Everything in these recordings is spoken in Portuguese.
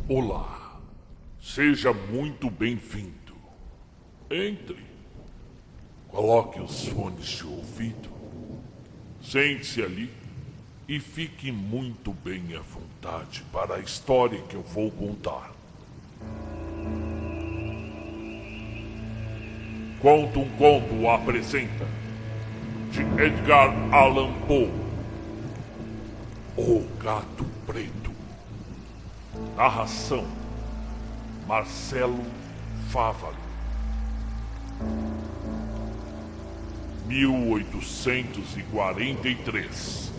Olá, seja muito bem-vindo. Entre, coloque os fones de ouvido, sente-se ali e fique muito bem à vontade para a história que eu vou contar. Conto um Conto apresenta, de Edgar Allan Poe, O Gato Preto. Narração: Marcelo Fávaro. 1843.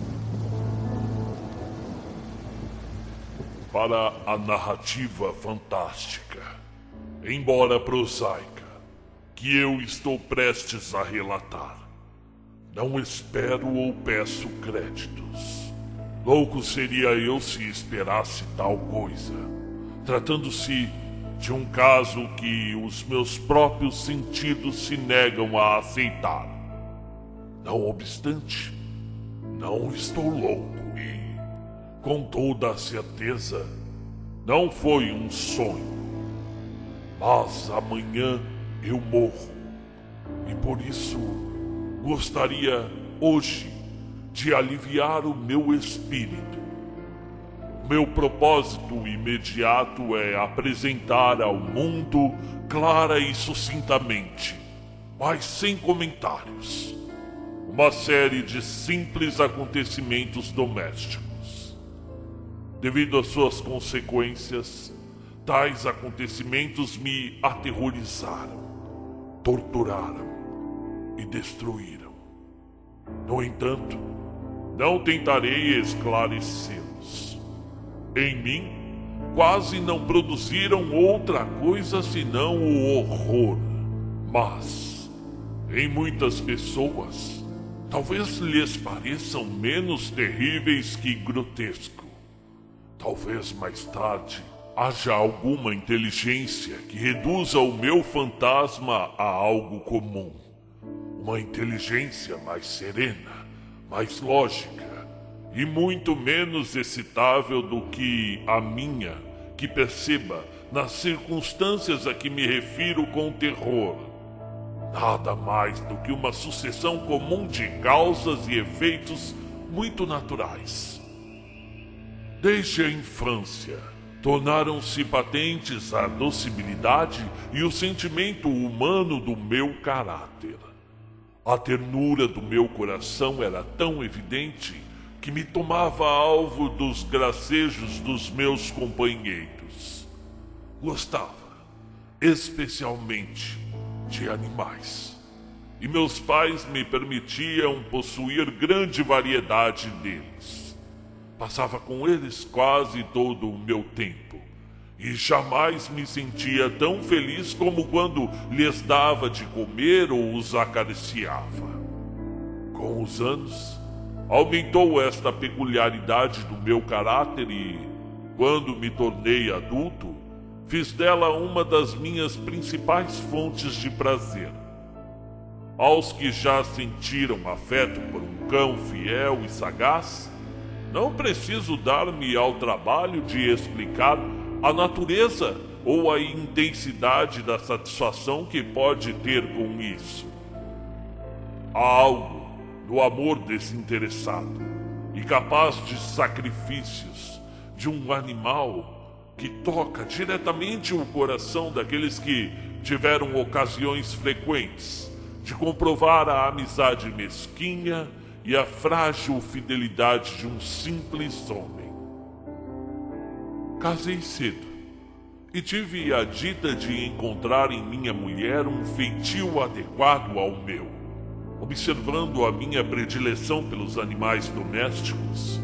Para a narrativa fantástica, embora prosaica, que eu estou prestes a relatar, não espero ou peço créditos. Louco seria eu se esperasse tal coisa, tratando-se de um caso que os meus próprios sentidos se negam a aceitar. Não obstante, não estou louco e, com toda a certeza, não foi um sonho. Mas amanhã eu morro, e por isso gostaria hoje de aliviar o meu espírito. O meu propósito imediato é apresentar ao mundo clara e sucintamente, mas sem comentários, uma série de simples acontecimentos domésticos. Devido às suas consequências, tais acontecimentos me aterrorizaram, torturaram e destruíram. No entanto, não tentarei esclarecê-los. Em mim, quase não produziram outra coisa senão o horror. Mas, em muitas pessoas, talvez lhes pareçam menos terríveis que grotesco. Talvez mais tarde haja alguma inteligência que reduza o meu fantasma a algo comum. Uma inteligência mais serena, mais lógica e muito menos excitável do que a minha, que perceba, nas circunstâncias a que me refiro com terror, nada mais do que uma sucessão comum de causas e efeitos muito naturais. Desde a infância, tornaram-se patentes a docilidade e o sentimento humano do meu caráter. A ternura do meu coração era tão evidente que me tomava alvo dos gracejos dos meus companheiros. Gostava, especialmente, de animais, e meus pais me permitiam possuir grande variedade deles. Passava com eles quase todo o meu tempo, e jamais me sentia tão feliz como quando lhes dava de comer ou os acariciava. Com os anos, aumentou esta peculiaridade do meu caráter e, quando me tornei adulto, fiz dela uma das minhas principais fontes de prazer. Aos que já sentiram afeto por um cão fiel e sagaz, não preciso dar-me ao trabalho de explicar a natureza ou a intensidade da satisfação que pode ter com isso. Há algo no amor desinteressado e capaz de sacrifícios de um animal que toca diretamente o coração daqueles que tiveram ocasiões frequentes de comprovar a amizade mesquinha e a frágil fidelidade de um simples homem. Casei cedo e tive a dita de encontrar em minha mulher um feitio adequado ao meu. Observando a minha predileção pelos animais domésticos,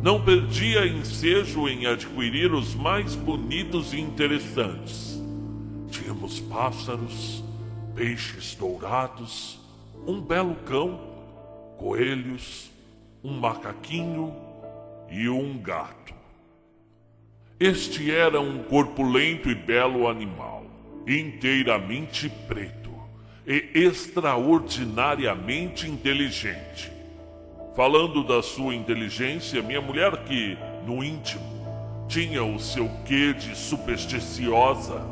não perdia ensejo em adquirir os mais bonitos e interessantes. Tínhamos pássaros, peixes dourados, um belo cão, coelhos, um macaquinho e um gato. Este era um corpulento e belo animal, inteiramente preto e extraordinariamente inteligente. Falando da sua inteligência, minha mulher, que, no íntimo, Tinha o seu quê de supersticiosa.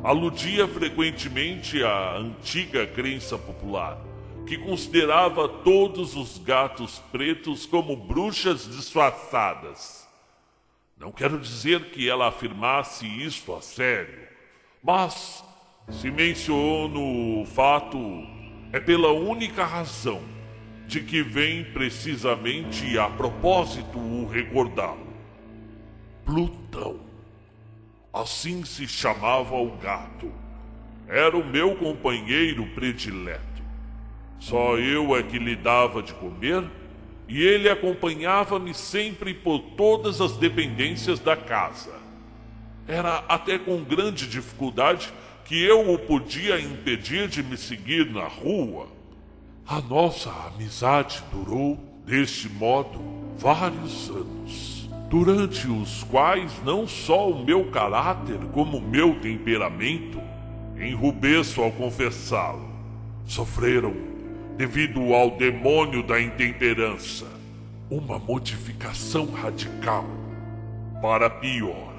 Aludia frequentemente à antiga crença popular, que considerava todos os gatos pretos como bruxas disfarçadas. Não quero dizer que ela afirmasse isto a sério, mas se menciono o fato, é pela única razão de que vem precisamente a propósito o recordá-lo. Plutão. Assim se chamava o gato. Era o meu companheiro predileto. Só eu é que lhe dava de comer e ele acompanhava-me sempre por todas as dependências da casa. Era até com grande dificuldade que eu o podia impedir de me seguir na rua. A nossa amizade durou, deste modo, vários anos, durante os quais não só o meu caráter como o meu temperamento, enrubesço ao confessá-lo, sofreram, devido ao demônio da intemperança, uma modificação radical para pior.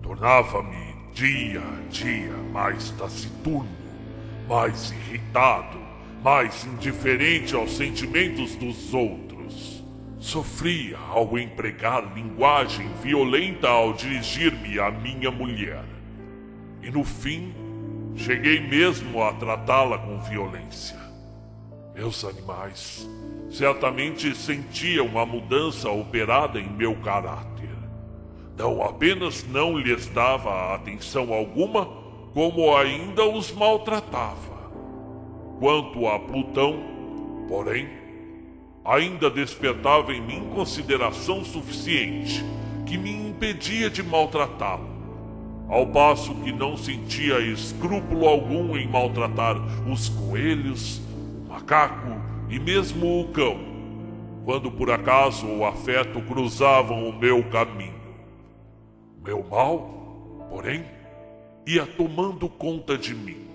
Tornava-me dia a dia mais taciturno, mais irritado, mais indiferente aos sentimentos dos outros. Sofria ao empregar linguagem violenta ao dirigir-me à minha mulher. E no fim, cheguei mesmo a tratá-la com violência. Meus animais certamente sentiam a mudança operada em meu caráter. Não apenas não lhes dava atenção alguma, como ainda os maltratava. Quanto a Plutão, porém, ainda despertava em mim consideração suficiente que me impedia de maltratá-lo, ao passo que não sentia escrúpulo algum em maltratar os coelhos, o macaco e mesmo o cão, quando por acaso o afeto cruzavam o meu caminho. Meu mal, porém, ia tomando conta de mim.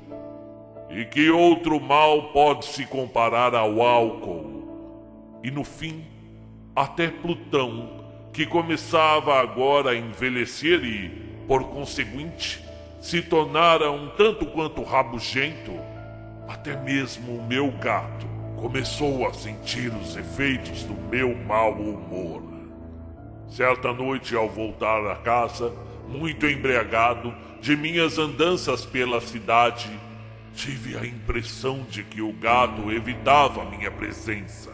E que outro mal pode se comparar ao álcool? E no fim, até Plutão, que começava agora a envelhecer e, por conseguinte, se tornara um tanto quanto rabugento, até mesmo o meu gato começou a sentir os efeitos do meu mau humor. Certa noite, ao voltar a casa, muito embriagado de minhas andanças pela cidade, tive a impressão de que o gato evitava minha presença.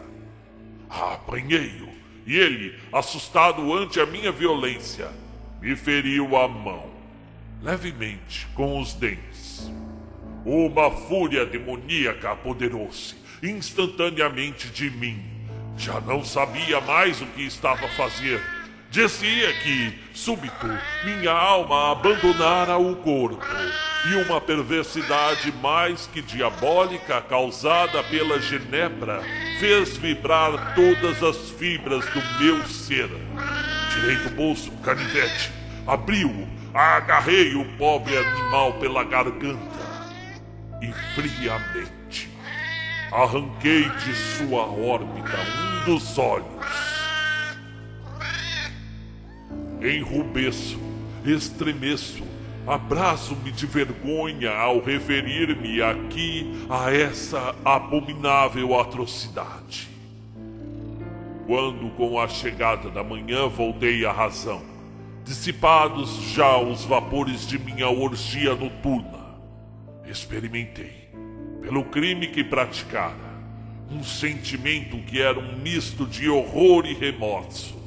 Apanhei-o e ele, assustado ante a minha violência, me feriu a mão, levemente, com os dentes. Uma fúria demoníaca apoderou-se instantaneamente de mim. Já não sabia mais o que estava a fazer. Dizia que, súbito, minha alma abandonara o corpo e uma perversidade mais que diabólica causada pela genebra fez vibrar todas as fibras do meu ser. Tirei do bolso um canivete, abri-o, agarrei o pobre animal pela garganta e friamente arranquei de sua órbita um dos olhos. Enrubeço, estremeço, abraço-me de vergonha ao referir-me aqui a essa abominável atrocidade. Quando, com a chegada da manhã, voltei à razão, dissipados já os vapores de minha orgia noturna, experimentei, pelo crime que praticara, um sentimento que era um misto de horror e remorso.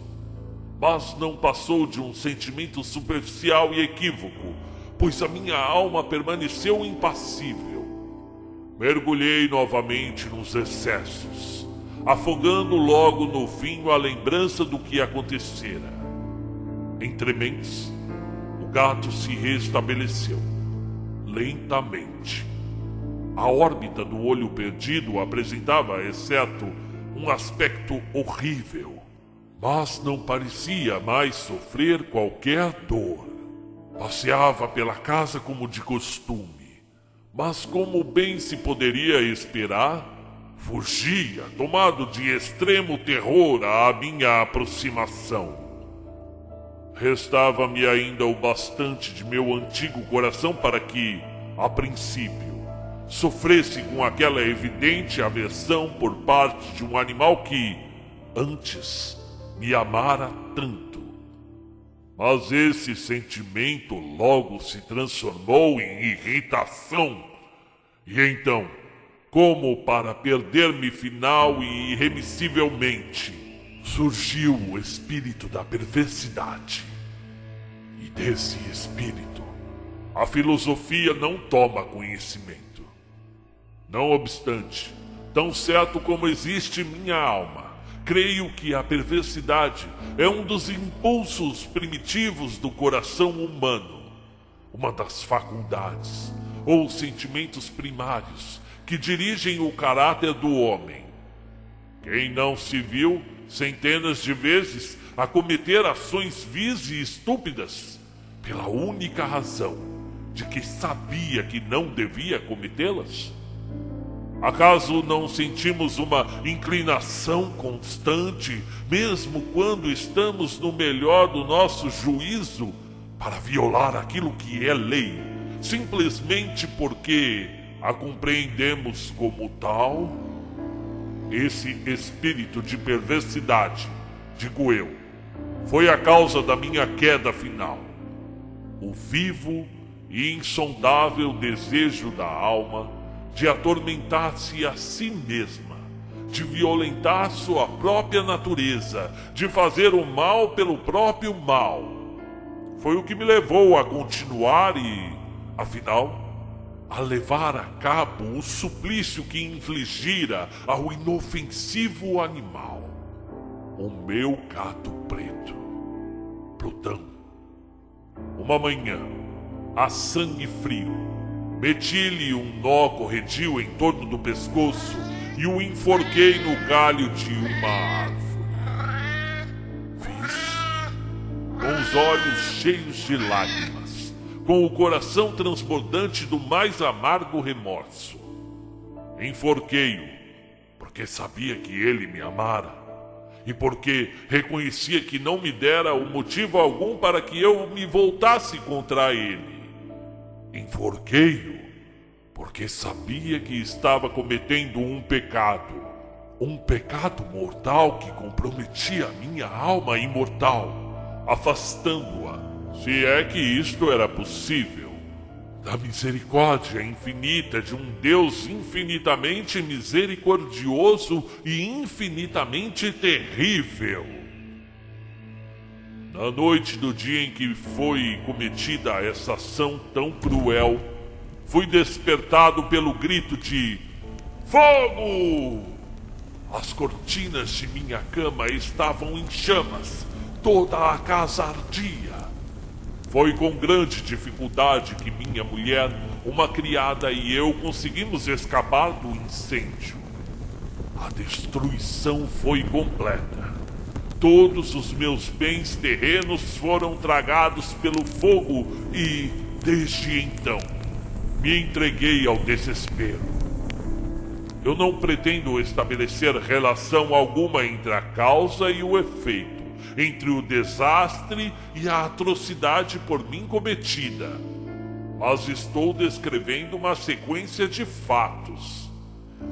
Mas não passou de um sentimento superficial e equívoco, pois a minha alma permaneceu impassível. Mergulhei novamente nos excessos, afogando logo no vinho a lembrança do que acontecera. Entre mentes, o gato se restabeleceu, lentamente. A órbita do olho perdido apresentava, exceto, um aspecto horrível, mas não parecia mais sofrer qualquer dor. Passeava pela casa como de costume, mas como bem se poderia esperar, fugia, tomado de extremo terror à minha aproximação. Restava-me ainda o bastante de meu antigo coração para que, a princípio, sofresse com aquela evidente aversão por parte de um animal que, antes, me amara tanto. Mas esse sentimento logo se transformou em irritação. E então, como para perder-me final e irremissivelmente, surgiu o espírito da perversidade. E desse espírito, a filosofia não toma conhecimento. Não obstante, tão certo como existe minha alma, creio que a perversidade é um dos impulsos primitivos do coração humano, uma das faculdades ou sentimentos primários que dirigem o caráter do homem. Quem não se viu centenas de vezes a cometer ações vis e estúpidas pela única razão de que sabia que não devia cometê-las? Acaso não sentimos uma inclinação constante, mesmo quando estamos no melhor do nosso juízo, para violar aquilo que é lei, simplesmente porque a compreendemos como tal? Esse espírito de perversidade, digo eu, foi a causa da minha queda final. O vivo e insondável desejo da alma de atormentar-se a si mesma, de violentar sua própria natureza, de fazer o mal pelo próprio mal. Foi o que me levou a continuar e, afinal, a levar a cabo o suplício que infligira ao inofensivo animal, o meu gato preto, Plutão. Uma manhã, a sangue frio, meti-lhe um nó corredio em torno do pescoço e o enforquei no galho de uma árvore. Fiz, com os olhos cheios de lágrimas, com o coração transbordante do mais amargo remorso. Enforquei-o, porque sabia que ele me amara, e porque reconhecia que não me dera o motivo algum para que eu me voltasse contra ele. Enforquei-o, porque sabia que estava cometendo um pecado mortal que comprometia a minha alma imortal, afastando-a, se é que isto era possível, da misericórdia infinita de um Deus infinitamente misericordioso e infinitamente terrível. Na noite do dia em que foi cometida essa ação tão cruel, fui despertado pelo grito de fogo! As cortinas de minha cama estavam em chamas, toda a casa ardia. Foi com grande dificuldade que minha mulher, uma criada e eu conseguimos escapar do incêndio. A destruição foi completa. Todos os meus bens terrenos foram tragados pelo fogo e, desde então, me entreguei ao desespero. Eu não pretendo estabelecer relação alguma entre a causa e o efeito, entre o desastre e a atrocidade por mim cometida, mas estou descrevendo uma sequência de fatos,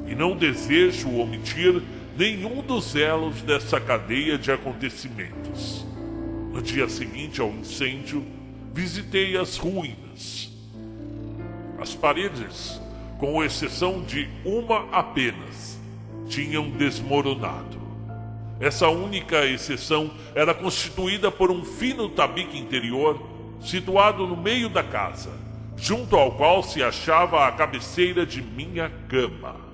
e não desejo omitir nenhum dos elos dessa cadeia de acontecimentos. No dia seguinte ao incêndio, visitei as ruínas. As paredes, com exceção de uma apenas, tinham desmoronado. Essa única exceção era constituída por um fino tabique interior situado no meio da casa, junto ao qual se achava a cabeceira de minha cama.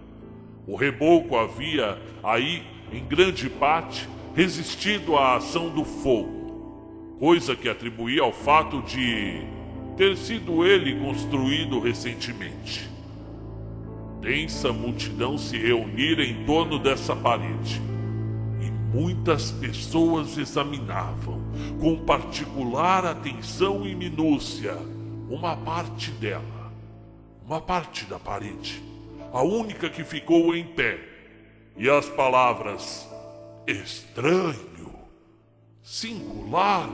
O reboco havia aí, em grande parte, resistido à ação do fogo, coisa que atribuía ao fato de ter sido ele construído recentemente. Densa multidão se reunira em torno dessa parede, e muitas pessoas examinavam, com particular atenção e minúcia, uma parte dela, uma parte da parede, a única que ficou em pé, e as palavras estranho, singular,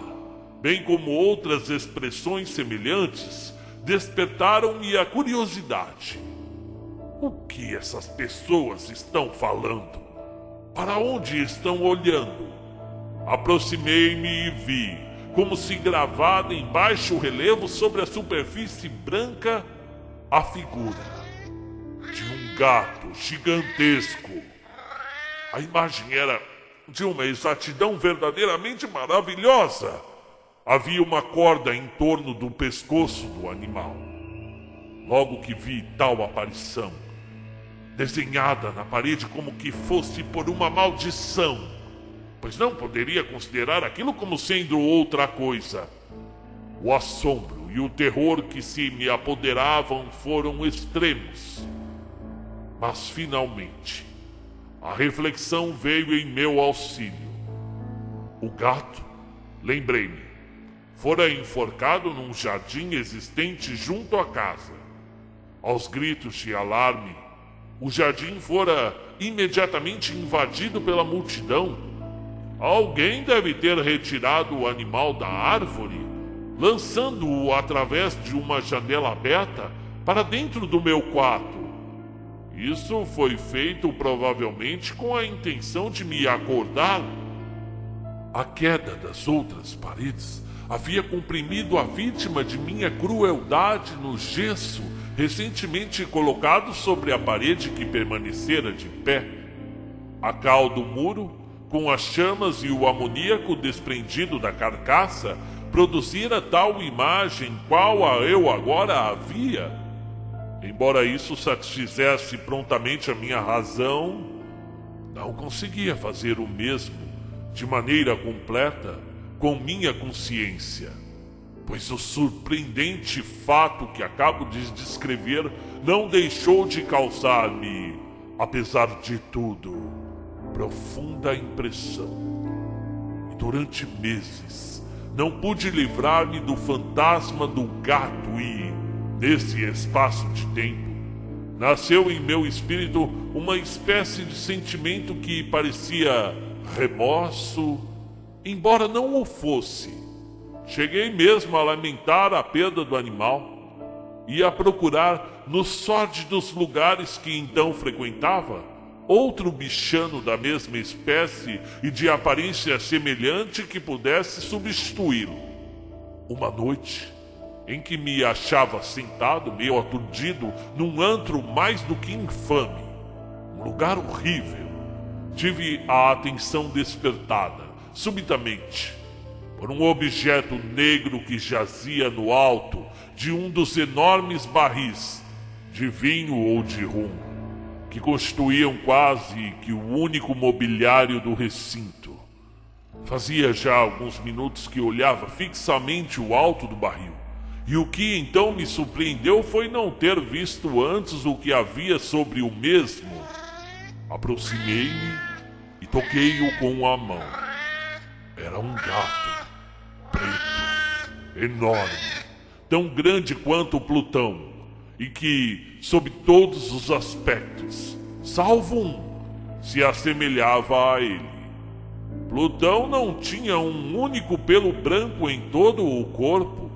bem como outras expressões semelhantes, despertaram-me a curiosidade. O que essas pessoas estão falando? Para onde estão olhando? Aproximei-me e vi, como se gravada em baixo relevo sobre a superfície branca, a figura de um gato gigantesco. A imagem era de uma exatidão verdadeiramente maravilhosa. Havia uma corda em torno do pescoço do animal. Logo que vi tal aparição, desenhada na parede como que fosse por uma maldição, pois não poderia considerar aquilo como sendo outra coisa, o assombro e o terror que se me apoderavam foram extremos. Mas finalmente, a reflexão veio em meu auxílio. O gato, lembrei-me, fora enforcado num jardim existente junto à casa. Aos gritos de alarme, o jardim fora imediatamente invadido pela multidão. Alguém deve ter retirado o animal da árvore, lançando-o através de uma janela aberta para dentro do meu quarto. Isso foi feito provavelmente com a intenção de me acordar. A queda das outras paredes havia comprimido a vítima de minha crueldade no gesso recentemente colocado sobre a parede que permanecera de pé. A cal do muro, com as chamas e o amoníaco desprendido da carcaça, produzira tal imagem qual eu agora havia. Embora isso satisfizesse prontamente a minha razão, não conseguia fazer o mesmo de maneira completa com minha consciência, pois o surpreendente fato que acabo de descrever não deixou de causar-me, apesar de tudo, profunda impressão. E durante meses não pude livrar-me do fantasma do gato e, nesse espaço de tempo, nasceu em meu espírito uma espécie de sentimento que parecia remorso, embora não o fosse. Cheguei mesmo a lamentar a perda do animal e a procurar nos sórdidos lugares que então frequentava outro bichano da mesma espécie e de aparência semelhante que pudesse substituí-lo. Uma noite, em que me achava sentado, meio aturdido, num antro mais do que infame, um lugar horrível, tive a atenção despertada, subitamente, por um objeto negro que jazia no alto de um dos enormes barris de vinho ou de rum, que constituíam quase que o único mobiliário do recinto. Fazia já alguns minutos que olhava fixamente o alto do barril, e o que então me surpreendeu foi não ter visto antes o que havia sobre o mesmo. Aproximei-me e toquei-o com a mão. Era um gato, preto, enorme, tão grande quanto Plutão, e que, sob todos os aspectos, salvo um, se assemelhava a ele. Plutão não tinha um único pelo branco em todo o corpo,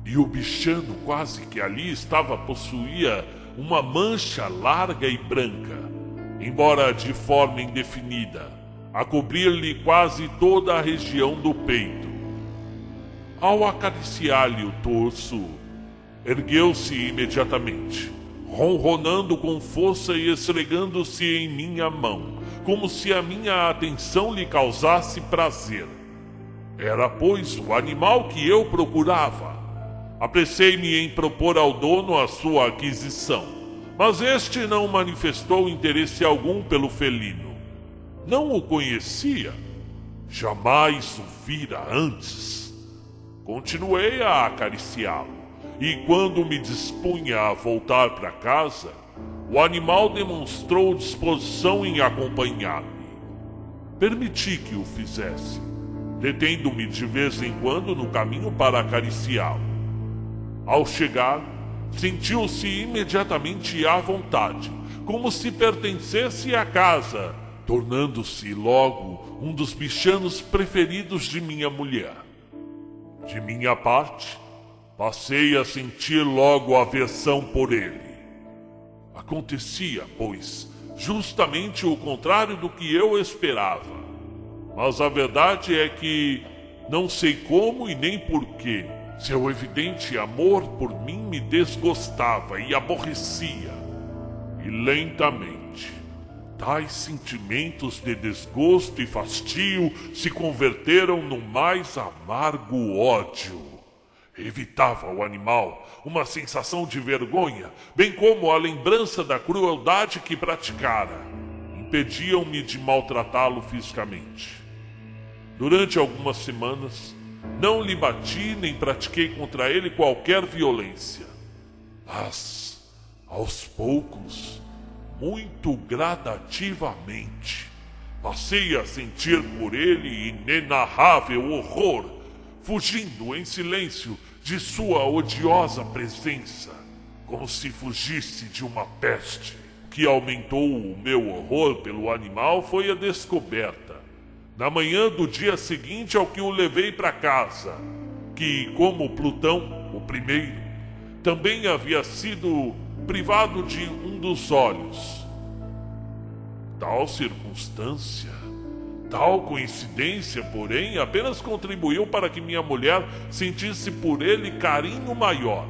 e o bichano quase que ali estava possuía uma mancha larga e branca, embora de forma indefinida, a cobrir-lhe quase toda a região do peito. Ao acariciar-lhe o torso, ergueu-se imediatamente, ronronando com força e esfregando-se em minha mão, como se a minha atenção lhe causasse prazer. Era, pois, o animal que eu procurava. Apressei-me em propor ao dono a sua aquisição, mas este não manifestou interesse algum pelo felino. Não o conhecia, jamais o vira antes. Continuei a acariciá-lo, e quando me dispunha a voltar para casa, o animal demonstrou disposição em acompanhar-me. Permiti que o fizesse, detendo-me de vez em quando no caminho para acariciá-lo. Ao chegar, sentiu-se imediatamente à vontade, como se pertencesse à casa, tornando-se logo um dos bichanos preferidos de minha mulher. De minha parte, passei a sentir logo aversão por ele. Acontecia, pois, justamente o contrário do que eu esperava. Mas a verdade é que não sei como e nem porquê. Seu evidente amor por mim me desgostava e aborrecia. E lentamente, tais sentimentos de desgosto e fastio se converteram no mais amargo ódio. Evitava o animal, uma sensação de vergonha, bem como a lembrança da crueldade que praticara, impediam-me de maltratá-lo fisicamente. Durante algumas semanas, não lhe bati nem pratiquei contra ele qualquer violência. Mas, aos poucos, muito gradativamente, passei a sentir por ele inenarrável horror, fugindo em silêncio de sua odiosa presença, como se fugisse de uma peste. O que aumentou o meu horror pelo animal foi a descoberta, na manhã do dia seguinte ao que o levei para casa, que, como Plutão, o primeiro, também havia sido privado de um dos olhos. Tal circunstância, tal coincidência, porém, apenas contribuiu para que minha mulher sentisse por ele carinho maior,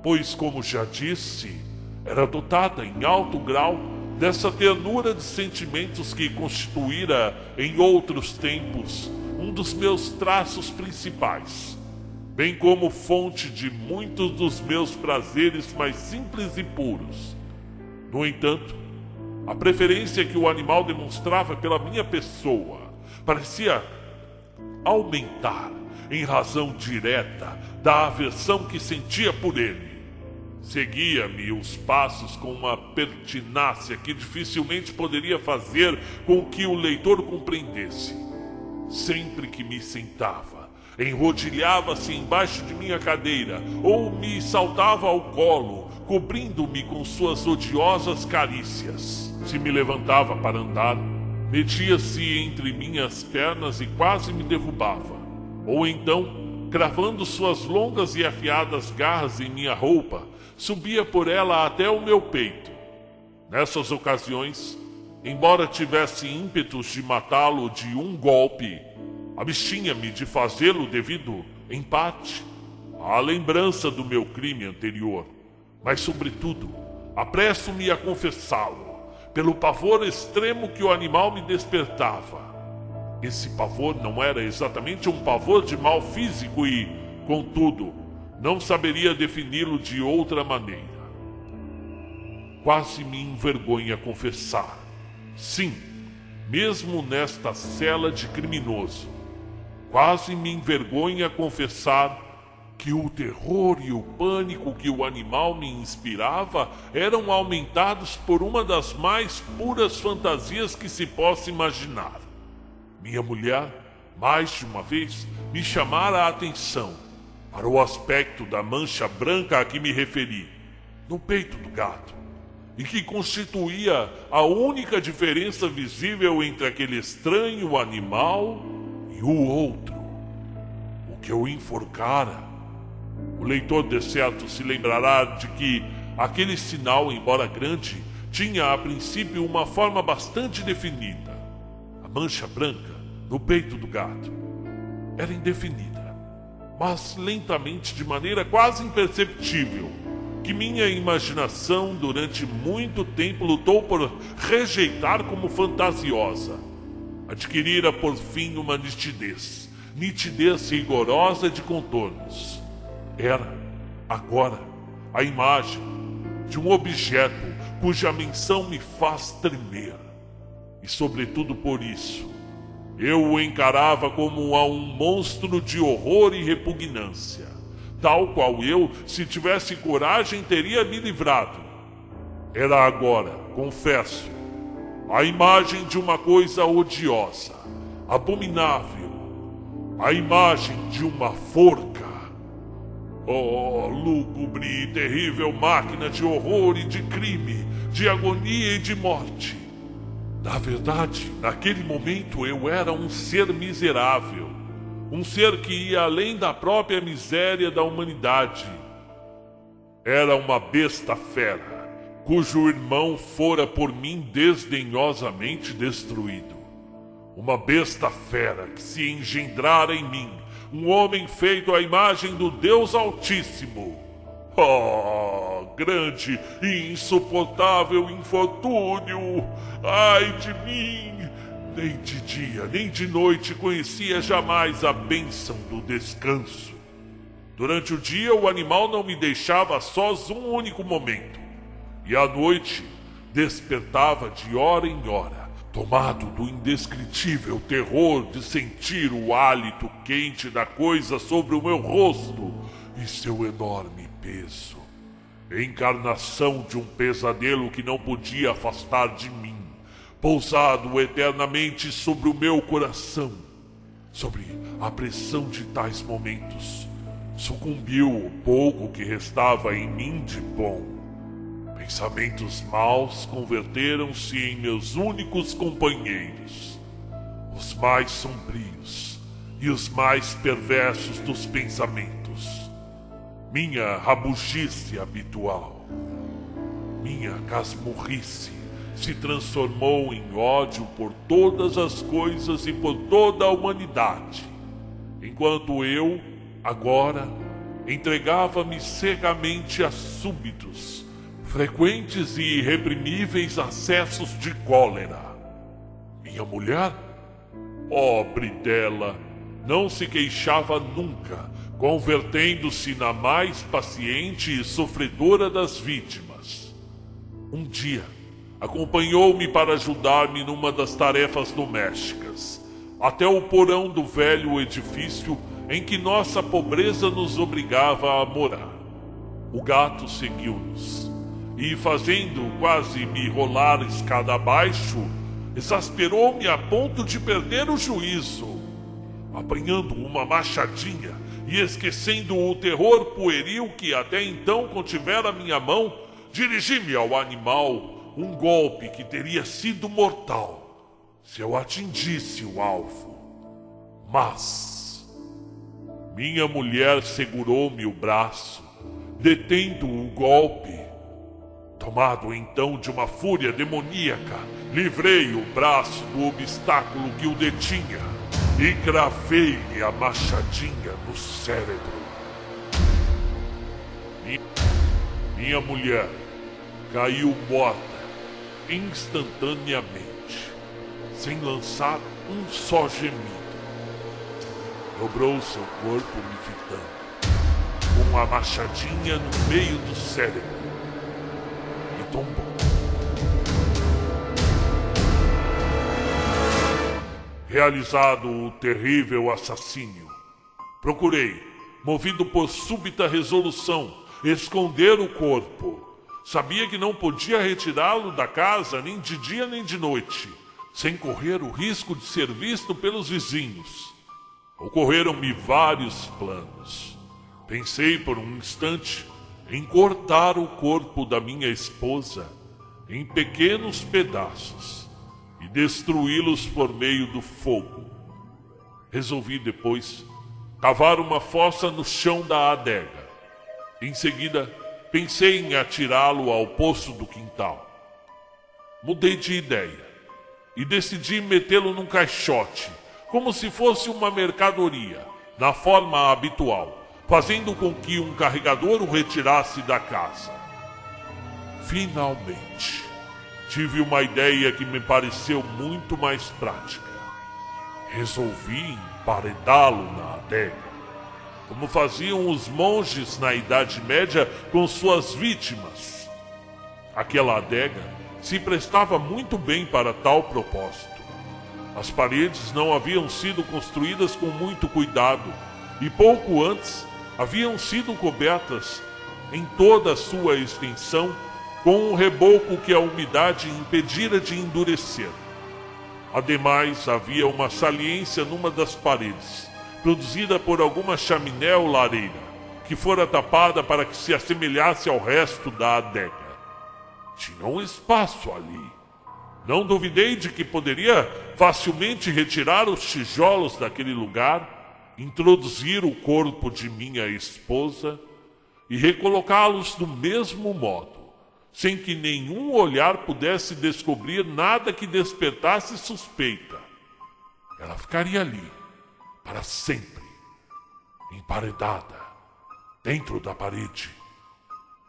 pois, como já disse, era dotada em alto grau dessa ternura de sentimentos que constituíra, em outros tempos, um dos meus traços principais, bem como fonte de muitos dos meus prazeres mais simples e puros. No entanto, a preferência que o animal demonstrava pela minha pessoa parecia aumentar em razão direta da aversão que sentia por ele. Seguia-me os passos com uma pertinácia que dificilmente poderia fazer com que o leitor compreendesse. Sempre que me sentava, enrodilhava-se embaixo de minha cadeira ou me saltava ao colo, cobrindo-me com suas odiosas carícias. Se me levantava para andar, metia-se entre minhas pernas e quase me derrubava. Ou então, cravando suas longas e afiadas garras em minha roupa, subia por ela até o meu peito. Nessas ocasiões, embora tivesse ímpetos de matá-lo de um golpe, abstinha-me de fazê-lo devido, em parte, à lembrança do meu crime anterior. Mas, sobretudo, apresso-me a confessá-lo, pelo pavor extremo que o animal me despertava. Esse pavor não era exatamente um pavor de mal físico e, contudo, não saberia defini-lo de outra maneira. Quase me envergonha confessar. Sim, mesmo nesta cela de criminoso, quase me envergonha confessar que o terror e o pânico que o animal me inspirava eram aumentados por uma das mais puras fantasias que se possa imaginar. Minha mulher, mais de uma vez, me chamara a atenção para o aspecto da mancha branca a que me referi, no peito do gato, e que constituía a única diferença visível entre aquele estranho animal e o outro, o que eu enforcara. O leitor de certo se lembrará de que aquele sinal, embora grande, tinha a princípio uma forma bastante definida. A mancha branca no peito do gato era indefinida, mas lentamente, de maneira quase imperceptível, que minha imaginação durante muito tempo lutou por rejeitar como fantasiosa, adquirira por fim uma nitidez rigorosa de contornos. Era, agora, a imagem de um objeto cuja menção me faz tremer. E, sobretudo por isso, eu o encarava como a um monstro de horror e repugnância, tal qual eu, se tivesse coragem, teria me livrado. Era agora, confesso, a imagem de uma coisa odiosa, abominável, a imagem de uma forca. Oh, lúgubre e terrível máquina de horror e de crime, de agonia e de morte! Na verdade, naquele momento eu era um ser miserável, um ser que ia além da própria miséria da humanidade. Era uma besta fera, cujo irmão fora por mim desdenhosamente destruído. Uma besta fera que se engendrara em mim, um homem feito à imagem do Deus Altíssimo. Oh, grande e insuportável infortúnio! Ai de mim! Nem de dia, nem de noite conhecia jamais a bênção do descanso. Durante o dia, o animal não me deixava sós um único momento. E à noite, despertava de hora em hora, tomado do indescritível terror de sentir o hálito quente da coisa sobre o meu rosto e seu enorme peso. Encarnação de um pesadelo que não podia afastar de mim, pousado eternamente sobre o meu coração. Sobre a pressão de tais momentos, sucumbiu o pouco que restava em mim de bom. Pensamentos maus converteram-se em meus únicos companheiros, os mais sombrios e os mais perversos dos pensamentos. Minha rabugice habitual, minha casmurrice, se transformou em ódio por todas as coisas e por toda a humanidade, enquanto eu, agora, entregava-me cegamente a súbitos, frequentes e irreprimíveis acessos de cólera. Minha mulher, pobre dela, não se queixava nunca, convertendo-se na mais paciente e sofredora das vítimas. Um dia, acompanhou-me para ajudar-me numa das tarefas domésticas, até o porão do velho edifício em que nossa pobreza nos obrigava a morar. O gato seguiu-nos e, fazendo quase me rolar escada abaixo, exasperou-me a ponto de perder o juízo. Apanhando uma machadinha e esquecendo o terror pueril que até então contivera minha mão, dirigi-me ao animal, um golpe que teria sido mortal se eu atingisse o alvo. Mas minha mulher segurou-me o braço, detendo o golpe. Tomado então de uma fúria demoníaca, livrei o braço do obstáculo que o detinha e cravei-lhe a machadinha no cérebro. Minha mulher caiu morta instantaneamente, sem lançar um só gemido. Dobrou seu corpo me fitando, com a machadinha no meio do cérebro, e tombou. Realizado o terrível assassínio, procurei, movido por súbita resolução, esconder o corpo. Sabia que não podia retirá-lo da casa nem de dia nem de noite, sem correr o risco de ser visto pelos vizinhos. Ocorreram-me vários planos. Pensei por um instante em cortar o corpo da minha esposa em pequenos pedaços e destruí-los por meio do fogo. Resolvi depois cavar uma fossa no chão da adega. Em seguida, pensei em atirá-lo ao poço do quintal. Mudei de ideia e decidi metê-lo num caixote, como se fosse uma mercadoria, na forma habitual, fazendo com que um carregador o retirasse da casa. Finalmente, tive uma ideia que me pareceu muito mais prática. Resolvi emparedá-lo na adega, como faziam os monges na Idade Média com suas vítimas. Aquela adega se prestava muito bem para tal propósito. As paredes não haviam sido construídas com muito cuidado e pouco antes haviam sido cobertas em toda a sua extensão com um reboco que a umidade impedira de endurecer. Ademais, havia uma saliência numa das paredes, produzida por alguma chaminé ou lareira, que fora tapada para que se assemelhasse ao resto da adega. Tinha um espaço ali. Não duvidei de que poderia facilmente retirar os tijolos daquele lugar introduzir o corpo de minha esposa e recolocá-los do mesmo modo, sem que nenhum olhar pudesse descobrir nada que despertasse suspeita. Ela ficaria ali, para sempre, emparedada, dentro da parede,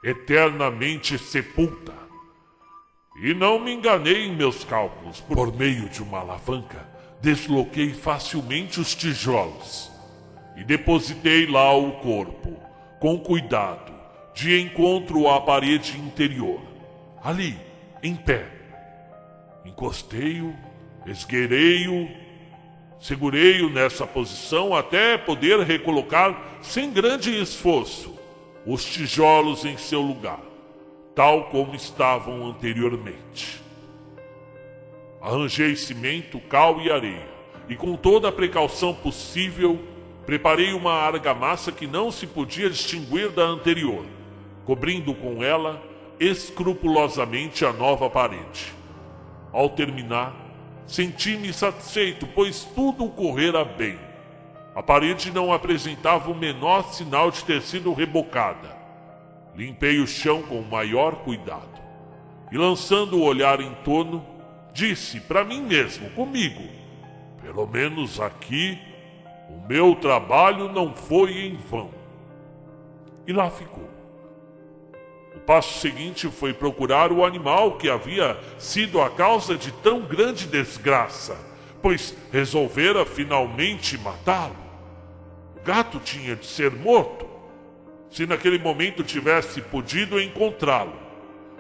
eternamente sepulta. E não me enganei em meus cálculos. Por meio de uma alavanca, desloquei facilmente os tijolos e depositei lá o corpo, com cuidado, de encontro à parede interior. Ali, em pé. Encostei-o, esgueirei-o, segurei-o nessa posição até poder recolocar, sem grande esforço, os tijolos em seu lugar, tal como estavam anteriormente. Arranjei cimento, cal e areia, e com toda a precaução possível, preparei uma argamassa que não se podia distinguir da anterior, cobrindo com ela escrupulosamente a nova parede. Ao terminar, senti-me satisfeito, pois tudo correra bem. A parede não apresentava o menor sinal de ter sido rebocada. Limpei o chão com o maior cuidado e, lançando o olhar em torno, disse para mim mesmo, comigo: pelo menos aqui, o meu trabalho não foi em vão. E lá ficou. O passo seguinte foi procurar o animal que havia sido a causa de tão grande desgraça, pois resolvera finalmente matá-lo. O gato tinha de ser morto. Se naquele momento tivesse podido encontrá-lo,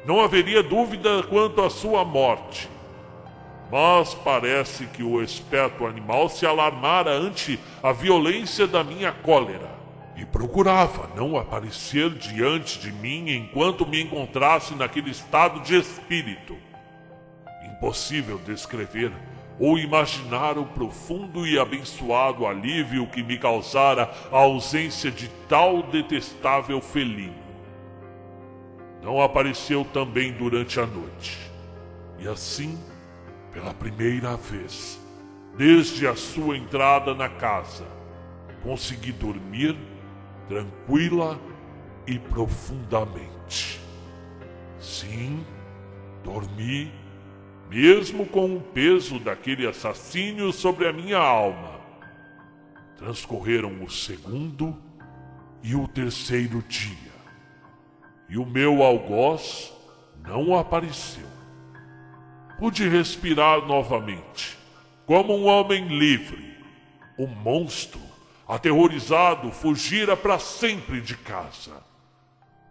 não haveria dúvida quanto à sua morte. Mas parece que o esperto animal se alarmara ante a violência da minha cólera e procurava não aparecer diante de mim enquanto me encontrasse naquele estado de espírito. Impossível descrever ou imaginar o profundo e abençoado alívio que me causara a ausência de tal detestável felino. Não apareceu também durante a noite, e assim, pela primeira vez, desde a sua entrada na casa, consegui dormir tranquila e profundamente. Sim, dormi, mesmo com o peso daquele assassínio sobre a minha alma. Transcorreram o segundo e o terceiro dia, e o meu algoz não apareceu. Pude respirar novamente, como um homem livre. O monstro, aterrorizado, fugira para sempre de casa.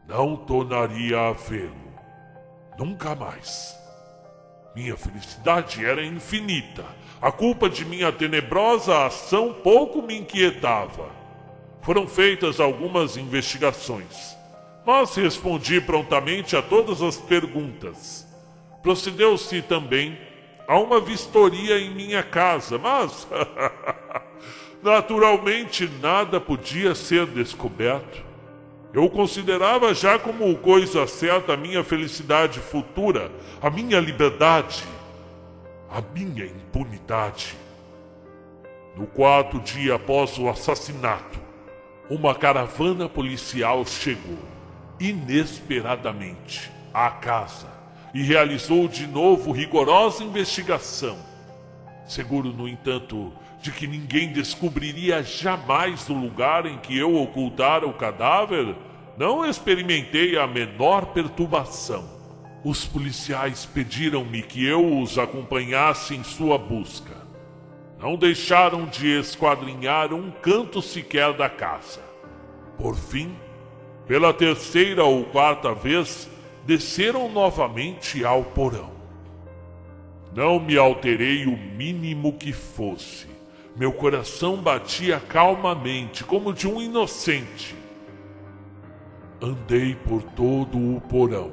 Não tornaria a vê-lo, nunca mais. Minha felicidade era infinita. A culpa de minha tenebrosa ação pouco me inquietava. Foram feitas algumas investigações, mas respondi prontamente a todas as perguntas. Procedeu-se também a uma vistoria em minha casa, mas naturalmente nada podia ser descoberto. Eu considerava já como coisa certa a minha felicidade futura, a minha liberdade, a minha impunidade. No quarto dia após o assassinato, uma caravana policial chegou, inesperadamente, à casa e realizou de novo rigorosa investigação. Seguro, no entanto, de que ninguém descobriria jamais o lugar em que eu ocultara o cadáver, não experimentei a menor perturbação. Os policiais pediram-me que eu os acompanhasse em sua busca. Não deixaram de esquadrinhar um canto sequer da casa. Por fim, pela terceira ou quarta vez, desceram novamente ao porão. Não me alterei o mínimo que fosse. Meu coração batia calmamente, como de um inocente. Andei por todo o porão,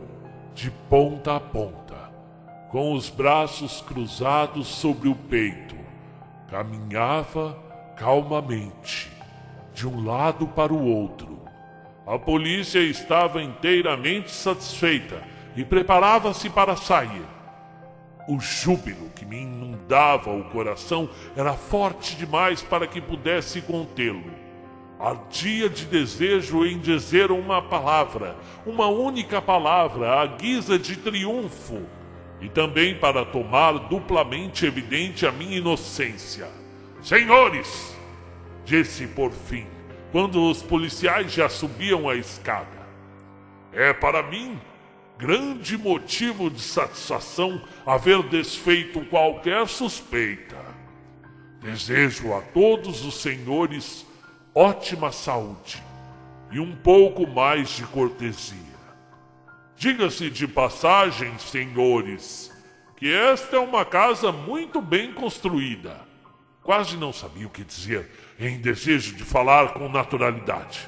de ponta a ponta, com os braços cruzados sobre o peito. Caminhava calmamente, de um lado para o outro. A polícia estava inteiramente satisfeita e preparava-se para sair. O júbilo que me inundava o coração era forte demais para que pudesse contê-lo. Ardia de desejo em dizer uma palavra, uma única palavra, à guisa de triunfo, e também para tornar duplamente evidente a minha inocência. Senhores, disse por fim, quando os policiais já subiam a escada, é para mim grande motivo de satisfação haver desfeito qualquer suspeita. Desejo a todos os senhores ótima saúde e um pouco mais de cortesia. Diga-se de passagem, senhores, que esta é uma casa muito bem construída. Quase não sabia o que dizer em desejo de falar com naturalidade.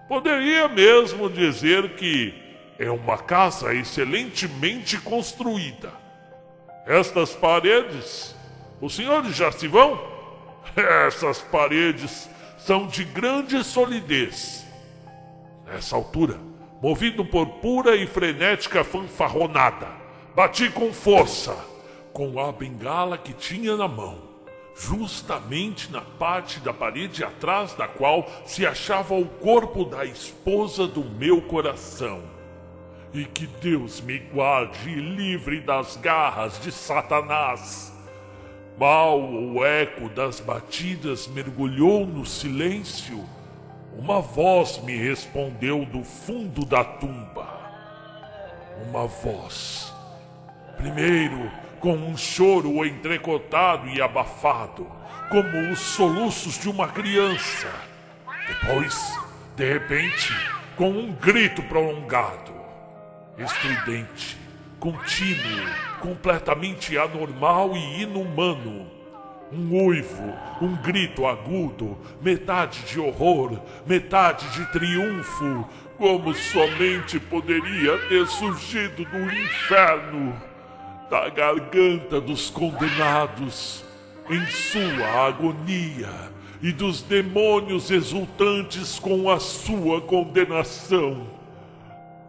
Poderia mesmo dizer que é uma casa excelentemente construída. Estas paredes, os senhores já se vão? Essas paredes são de grande solidez. Nessa altura, movido por pura e frenética fanfarronada, bati com força, com a bengala que tinha na mão, justamente na parte da parede atrás da qual se achava o corpo da esposa do meu coração. E que Deus me guarde livre das garras de Satanás. Mal o eco das batidas mergulhou no silêncio, uma voz me respondeu do fundo da tumba. Uma voz. Primeiro, com um choro entrecotado e abafado, como os soluços de uma criança. Depois, de repente, com um grito prolongado, estridente, contínuo, completamente anormal e inumano. Um uivo, um grito agudo, metade de horror, metade de triunfo, como somente poderia ter surgido do inferno, da garganta dos condenados, em sua agonia, e dos demônios exultantes com a sua condenação.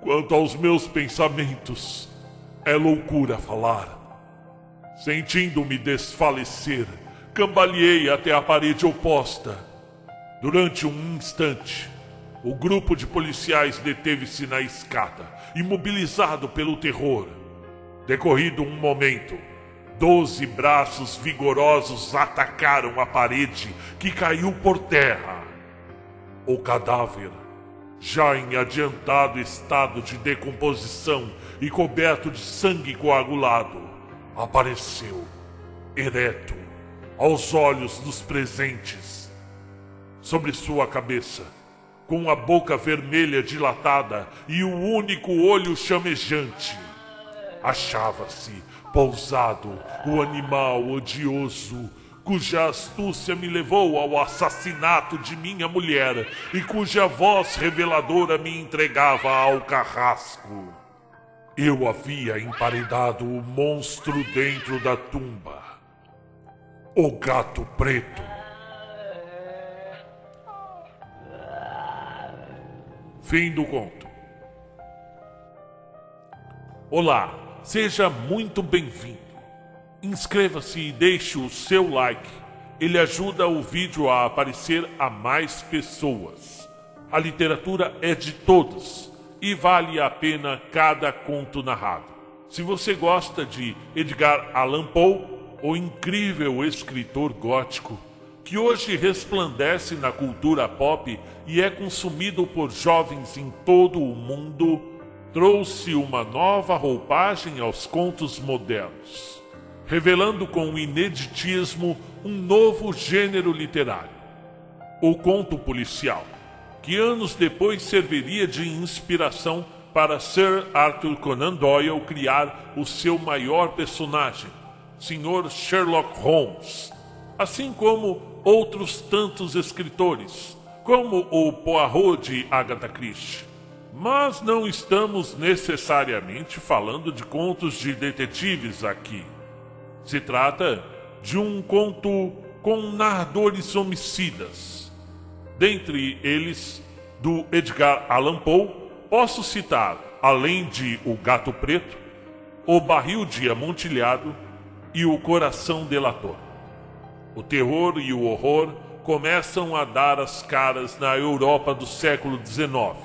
Quanto aos meus pensamentos, é loucura falar. Sentindo-me desfalecer, cambaleei até a parede oposta. Durante um instante, o grupo de policiais deteve-se na escada, imobilizado pelo terror. Decorrido um momento, 12 braços vigorosos atacaram a parede, que caiu por terra. O cadáver, já em adiantado estado de decomposição e coberto de sangue coagulado, apareceu, ereto, aos olhos dos presentes. Sobre sua cabeça, com a boca vermelha dilatada e o único olho chamejante, achava-se pousado o animal odioso, cuja astúcia me levou ao assassinato de minha mulher e cuja voz reveladora me entregava ao carrasco. Eu havia emparedado o monstro dentro da tumba. O Gato Preto. Fim do conto. Olá, seja muito bem-vindo. Inscreva-se e deixe o seu like. Ele ajuda o vídeo a aparecer a mais pessoas. A literatura é de todos e vale a pena cada conto narrado. Se você gosta de Edgar Allan Poe, o incrível escritor gótico, que hoje resplandece na cultura pop e é consumido por jovens em todo o mundo, trouxe uma nova roupagem aos contos modernos, revelando com ineditismo um novo gênero literário, o conto policial, que anos depois serviria de inspiração para Sir Arthur Conan Doyle criar o seu maior personagem, Sr. Sherlock Holmes, assim como outros tantos escritores, como o Poirot de Agatha Christie. Mas não estamos necessariamente falando de contos de detetives aqui. Se trata de um conto com narradores homicidas. Dentre eles, do Edgar Allan Poe, posso citar, além de O Gato Preto, O Barril de Amontilhado e O Coração Delator. O terror e o horror começam a dar as caras na Europa do século XIX,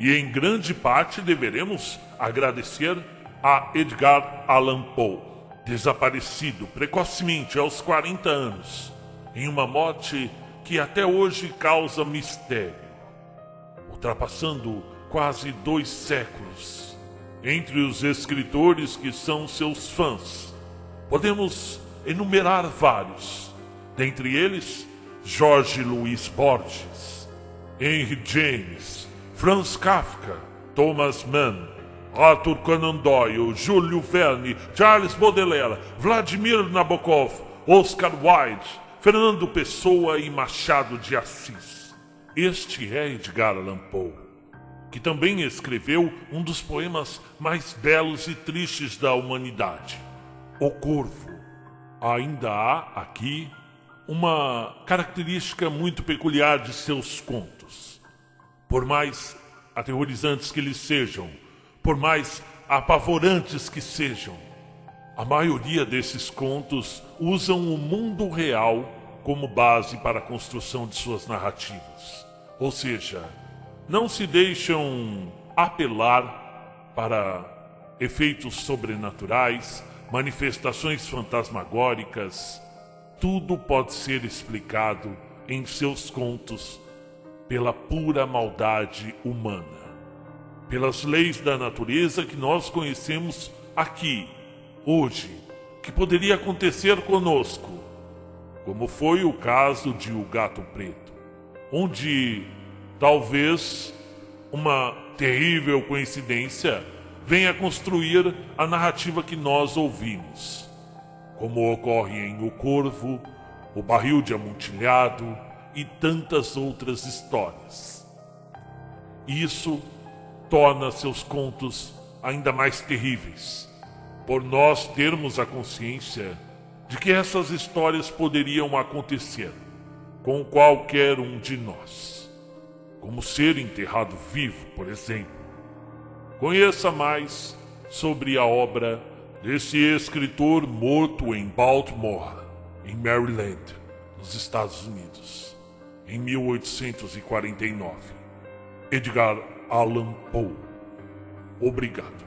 e em grande parte deveremos agradecer a Edgar Allan Poe, desaparecido precocemente aos 40 anos, em uma morte que até hoje causa mistério, ultrapassando quase 2 séculos. Entre os escritores que são seus fãs, podemos enumerar vários, dentre eles Jorge Luiz Borges, Henry James, Franz Kafka, Thomas Mann, Arthur Conan Doyle, Júlio Verne, Charles Baudelaire, Vladimir Nabokov, Oscar Wilde, Fernando Pessoa e Machado de Assis. Este é Edgar Allan Poe, que também escreveu um dos poemas mais belos e tristes da humanidade, O Corvo. Ainda há aqui uma característica muito peculiar de seus contos. Por mais aterrorizantes que eles sejam, por mais apavorantes que sejam, a maioria desses contos usam o mundo real como base para a construção de suas narrativas. Ou seja, não se deixam apelar para efeitos sobrenaturais, manifestações fantasmagóricas. Tudo pode ser explicado em seus contos pela pura maldade humana, pelas leis da natureza que nós conhecemos aqui, hoje, que poderia acontecer conosco, como foi o caso de O Gato Preto, onde talvez uma terrível coincidência venha construir a narrativa que nós ouvimos, como ocorre em O Corvo, O Barril de Amontilhado e tantas outras histórias. Isso torna seus contos ainda mais terríveis, por nós termos a consciência de que essas histórias poderiam acontecer com qualquer um de nós, como ser enterrado vivo, por exemplo. Conheça mais sobre a obra desse escritor morto em Baltimore, em Maryland, nos Estados Unidos, em 1849. Edgar Allan Poe. Obrigado.